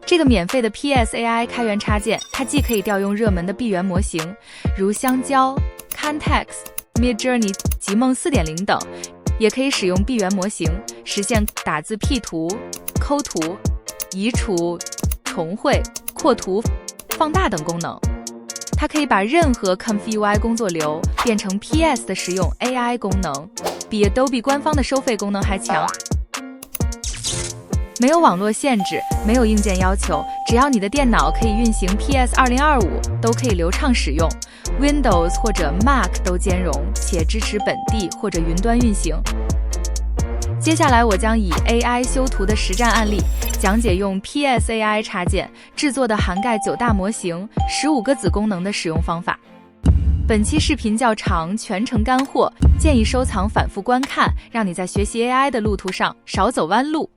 这个免费的 PSAI 开源插件，它既可以调用热门的闭源模型，如香蕉、Context、Midjourney 及梦 4.0 等，也可以使用闭源模型，实现打字、P 图、抠图、移除、重绘、扩图、放大等功能。它可以把任何 ComfyUI 工作流变成 PS 的实用 AI 功能，比 Adobe 官方的收费功能还强。没有网络限制，没有硬件要求，只要你的电脑可以运行 PS 2025，都可以流畅使用。Windows 或者 Mac 都兼容，且支持本地或者云端运行。接下来我将以 AI 修图的实战案例，讲解用 PSAI 插件制作的涵盖9大模型、15个子功能的使用方法。本期视频较长，全程干货，建议收藏反复观看，让你在学习 AI 的路途上少走弯路。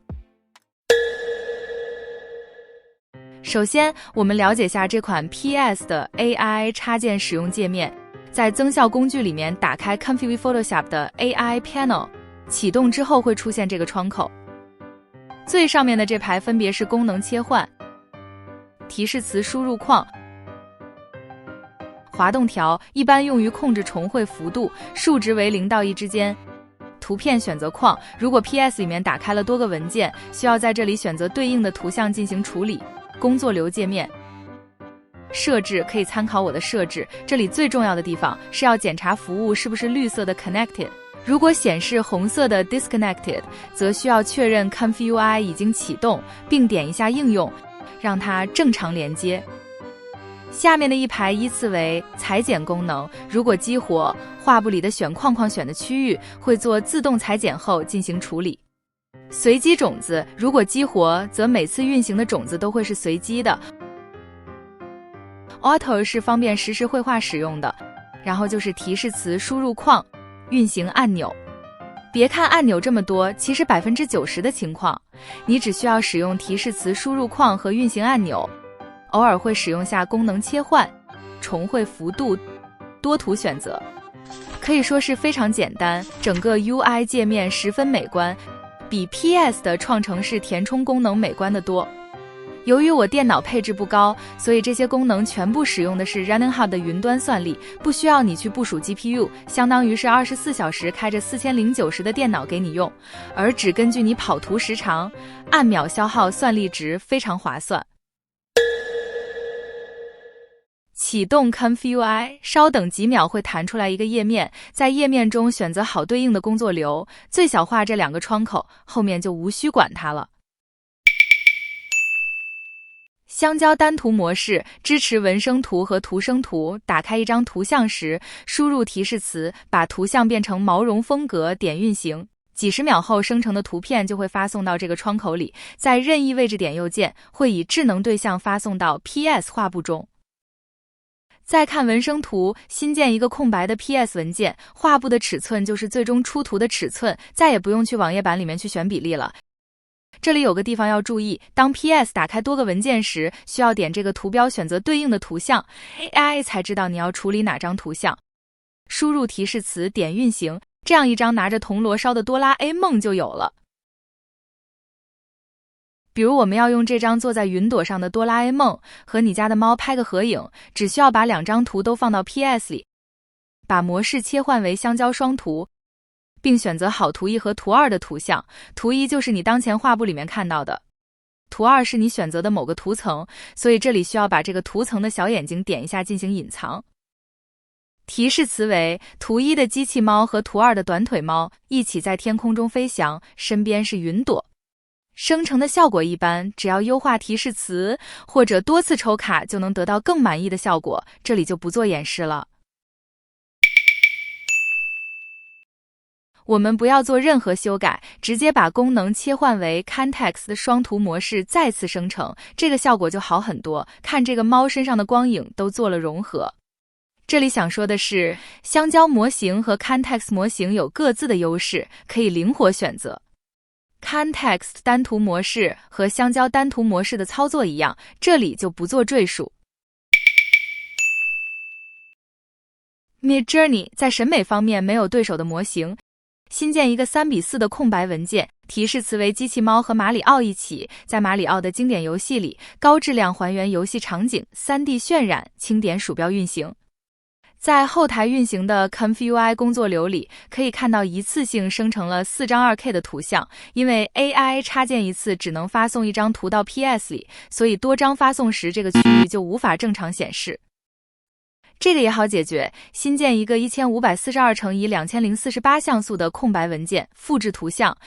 首先，我们了解下这款 PS 的 AI 插件使用界面。在增效工具里面打开 Comfy Photoshop 的 AI Panel， 启动之后会出现这个窗口。最上面的这排分别是功能切换、提示词输入框、滑动条，一般用于控制重绘幅度，数值为0到1之间。图片选择框，如果 PS 里面打开了多个文件，需要在这里选择对应的图像进行处理。工作流界面设置可以参考我的设置，这里最重要的地方是要检查服务是不是绿色的 Connected， 如果显示红色的 Disconnected， 则需要确认 ComfyUI 已经启动，并点一下应用，让它正常连接。下面的一排依次为裁剪功能，如果激活，画布里的选框框选的区域会做自动裁剪后进行处理。随机种子，如果激活，则每次运行的种子都会是随机的。Auto 是方便实时绘画使用的，然后就是提示词输入框、运行按钮。别看按钮这么多，其实 90% 的情况，你只需要使用提示词输入框和运行按钮，偶尔会使用下功能切换、重绘幅度、多图选择。可以说是非常简单，整个 UI 界面十分美观，比 PS 的创程式填充功能美观得多。由于我电脑配置不高，所以这些功能全部使用的是 Running Hub 的云端算力，不需要你去部署 GPU， 相当于是24小时开着4090的电脑给你用，而只根据你跑图时长，按秒消耗算力值，非常划算。启动 ComfyUI， 稍等几秒会弹出来一个页面，在页面中选择好对应的工作流，最小化这2个窗口，后面就无需管它了。香蕉单图模式支持文生图和图生图，打开一张图像时，输入提示词，把图像变成毛绒风格，点运行。几十秒后生成的图片就会发送到这个窗口里，在任意位置点右键，会以智能对象发送到 PS 画布中。再看文生图，新建一个空白的 PS 文件，画布的尺寸就是最终出图的尺寸，再也不用去网页版里面去选比例了。这里有个地方要注意，当 PS 打开多个文件时，需要点这个图标选择对应的图像， AI 才知道你要处理哪张图像。输入提示词，点运行，这样一张拿着铜锣烧的哆啦 A 梦就有了。比如我们要用这张坐在云朵上的哆啦 A 梦和你家的猫拍个合影，只需要把2张图都放到 PS 里，把模式切换为香蕉双图，并选择好图1和图2的图像。图1就是你当前画布里面看到的，图2是你选择的某个图层，所以这里需要把这个图层的小眼睛点一下进行隐藏。提示词为图1的机器猫和图2的短腿猫一起在天空中飞翔，身边是云朵。生成的效果一般，只要优化提示词或者多次抽卡就能得到更满意的效果，这里就不做演示了。我们不要做任何修改，直接把功能切换为 Context 的双图模式再次生成，这个效果就好很多。看这个猫身上的光影都做了融合。这里想说的是，香蕉模型和 Context 模型有各自的优势，可以灵活选择。Context 单图模式和香蕉单图模式的操作一样，这里就不做赘述。Midjourney 在审美方面没有对手的模型，新建一个3:4的空白文件，提示词为机器猫和马里奥一起，在马里奥的经典游戏里，高质量还原游戏场景，3D 渲染，轻点鼠标运行。在后台运行的 ComfyUI 工作流里，可以看到一次性生成了4张 2K 的图像，因为 AI 插件一次只能发送1张图到 PS 里，所以多张发送时这个区域就无法正常显示。这个也好解决，新建一个1542×2048像素的空白文件，复制图像，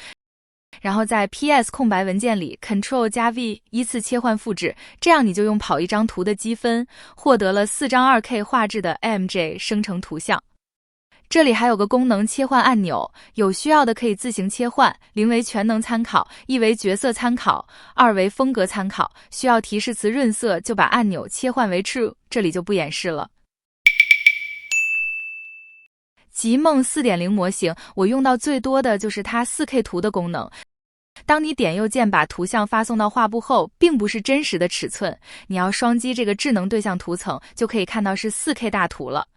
然后在 PS 空白文件里 Ctrl+V 依次切换复制，这样你就用跑一张图的积分，获得了4张 2K 画质的 AMG 生成图像。这里还有个功能切换按钮，有需要的可以自行切换，0为全能参考，1为角色参考，2为风格参考，需要提示词润色就把按钮切换为 True， 这里就不演示了。极梦 4.0 模型，我用到最多的就是它 4K 图的功能。当你点右键把图像发送到画布后，并不是真实的尺寸，你要双击这个智能对象图层，就可以看到是 4K 大图了。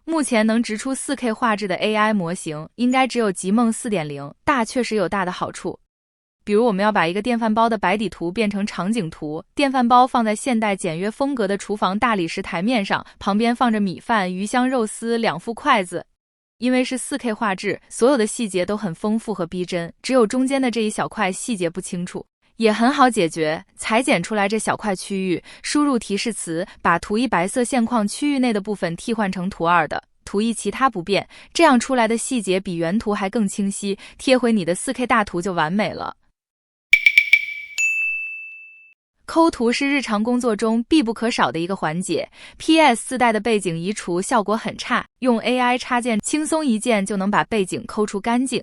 目前能直出 4K 画质的 AI 模型，应该只有极梦 4.0， 大确实有大的好处。比如我们要把一个电饭煲的白底图变成场景图，电饭煲放在现代简约风格的厨房大理石台面上，旁边放着米饭、鱼香肉丝、2副筷子。因为是 4K 画质，所有的细节都很丰富和逼真，只有中间的这一小块细节不清楚，也很好解决。裁剪出来这小块区域，输入提示词，把图1白色线框区域内的部分替换成图2的，图1其他不变，这样出来的细节比原图还更清晰，贴回你的 4K 大图就完美了。抠图是日常工作中必不可少的一个环节 ，PS 自带的背景移除效果很差，用 AI 插件轻松一键就能把背景抠除干净。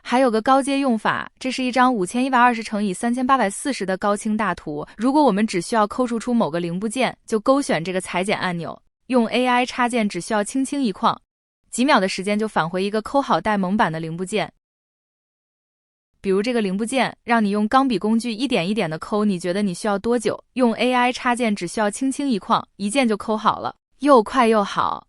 还有个高阶用法，这是一张5120×3840的高清大图，如果我们只需要抠除出某个零部件，就勾选这个裁剪按钮，用 AI 插件只需要轻轻一框，几秒的时间就返回一个抠好带蒙版的零部件。比如这个零部件，让你用钢笔工具一点一点的抠，你觉得你需要多久？用 AI 插件只需要轻轻一框，一键就抠好了，又快又好。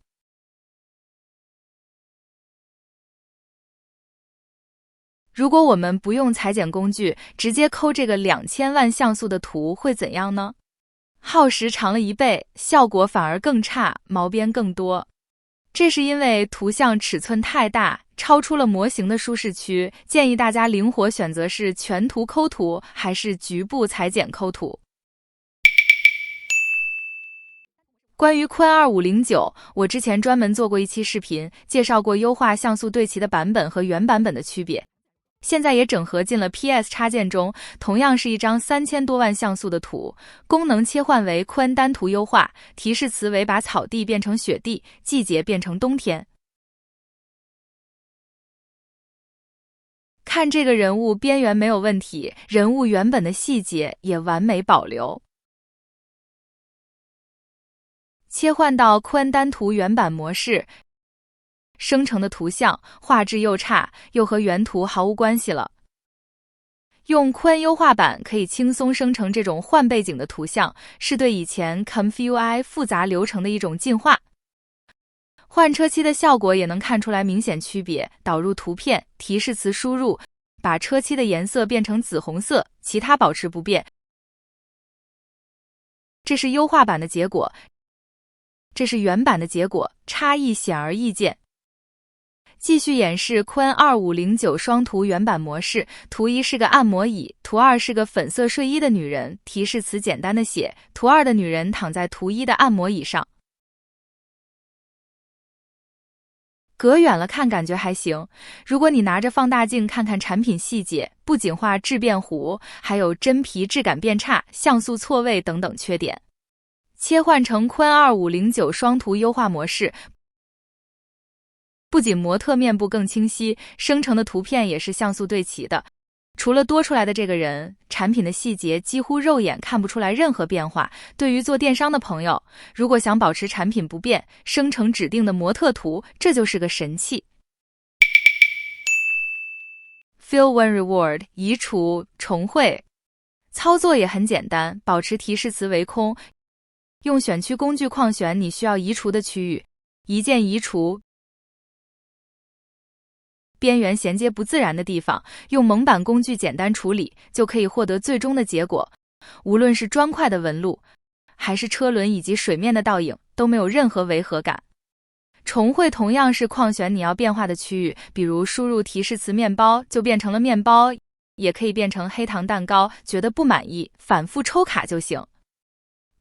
如果我们不用裁剪工具，直接抠这个2000万像素的图会怎样呢？耗时长了1倍，效果反而更差，毛边更多。这是因为图像尺寸太大，超出了模型的舒适区，建议大家灵活选择是全图抠图还是局部裁剪抠图。关于鲲2509，我之前专门做过一期视频，介绍过优化像素对齐的版本和原版本的区别。现在也整合进了 PS 插件中，同样是一张3000多万像素的图，功能切换为鲲单图优化，提示词为把草地变成雪地，季节变成冬天。看这个人物边缘没有问题，人物原本的细节也完美保留。切换到鲲单图原版模式，生成的图像画质又差，又和原图毫无关系了。用鲲优化版可以轻松生成这种换背景的图像，是对以前 ComfyUI 复杂流程的一种进化。换车漆的效果也能看出来明显区别，导入图片，提示词输入，把车漆的颜色变成紫红色，其他保持不变。这是优化版的结果，这是原版的结果，差异显而易见。继续演示鲲2509双图原版模式，图1是个按摩椅，图2是个粉色睡衣的女人，提示词简单的写，图2的女人躺在图1的按摩椅上。隔远了看感觉还行，如果你拿着放大镜看看产品细节，不仅画质变糊，还有真皮质感变差、像素错位等等缺点。切换成鲲2509双图优化模式，不仅模特面部更清晰，生成的图片也是像素对齐的。除了多出来的这个人，产品的细节几乎肉眼看不出来任何变化。对于做电商的朋友，如果想保持产品不变，生成指定的模特图，这就是个神器。Fill one reward 移除重绘，操作也很简单，保持提示词为空，用选区工具框选你需要移除的区域，一键移除。边缘衔接不自然的地方，用蒙版工具简单处理，就可以获得最终的结果。无论是砖块的纹路，还是车轮以及水面的倒影，都没有任何违和感。重绘同样是框选你要变化的区域，比如输入提示词面包就变成了面包，也可以变成黑糖蛋糕，觉得不满意，反复抽卡就行。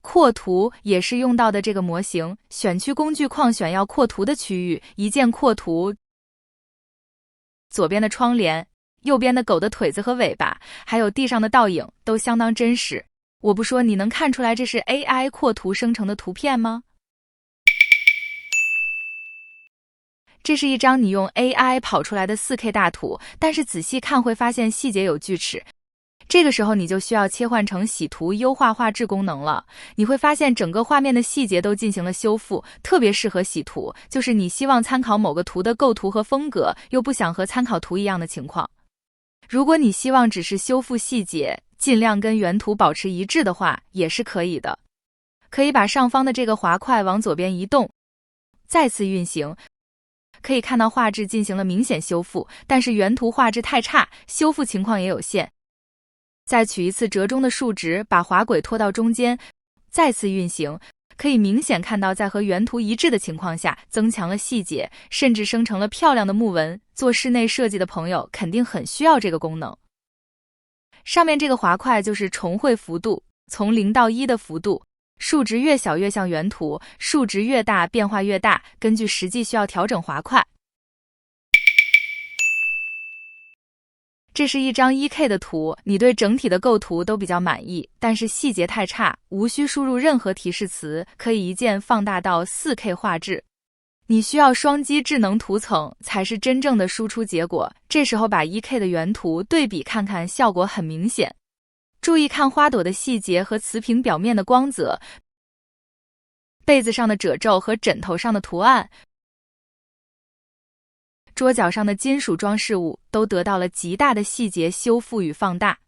扩图也是用到的这个模型，选区工具框选要扩图的区域，一键扩图。左边的窗帘，右边的狗的腿子和尾巴，还有地上的倒影都相当真实。我不说你能看出来这是 AI 扩图生成的图片吗？这是一张你用 AI 跑出来的 4K 大图，但是仔细看会发现细节有锯齿。这个时候你就需要切换成洗图优化画质功能了。你会发现整个画面的细节都进行了修复，特别适合洗图，就是你希望参考某个图的构图和风格，又不想和参考图一样的情况。如果你希望只是修复细节，尽量跟原图保持一致的话，也是可以的。可以把上方的这个滑块往左边移动，再次运行。可以看到画质进行了明显修复，但是原图画质太差，修复情况也有限。再取一次折中的数值，把滑轨拖到中间，再次运行，可以明显看到在和原图一致的情况下，增强了细节，甚至生成了漂亮的木纹。做室内设计的朋友肯定很需要这个功能。上面这个滑块就是重绘幅度，从0到1的幅度，数值越小越像原图，数值越大变化越大，根据实际需要调整滑块。这是一张 1K 的图，你对整体的构图都比较满意，但是细节太差，无需输入任何提示词，可以一键放大到 4K 画质。你需要双击智能图层才是真正的输出结果，这时候把 1K 的原图对比看看，效果很明显。注意看花朵的细节和瓷瓶表面的光泽，被子上的褶皱和枕头上的图案，桌角上的金属装饰物都得到了极大的细节修复与放大。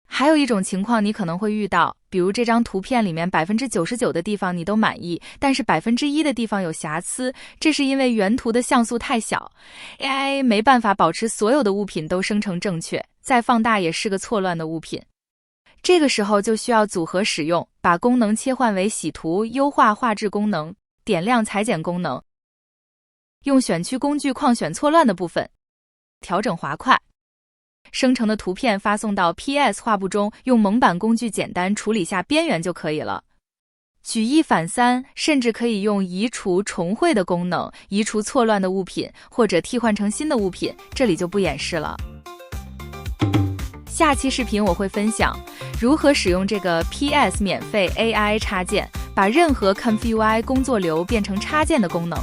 还有一种情况你可能会遇到，比如这张图片里面 99% 的地方你都满意，但是 1% 的地方有瑕疵，这是因为原图的像素太小， AI 没办法保持所有的物品都生成正确，再放大也是个错乱的物品。这个时候就需要组合使用，把功能切换为洗图优化画质功能，点亮裁剪功能，用选区工具框选错乱的部分，调整滑块，生成的图片发送到 PS 画布中，用蒙版工具简单处理下边缘就可以了。举一反三，甚至可以用移除重绘的功能，移除错乱的物品，或者替换成新的物品，这里就不演示了。下期视频我会分享如何使用这个 PS 免费 AI 插件，把任何 ComfyUI 工作流变成插件的功能。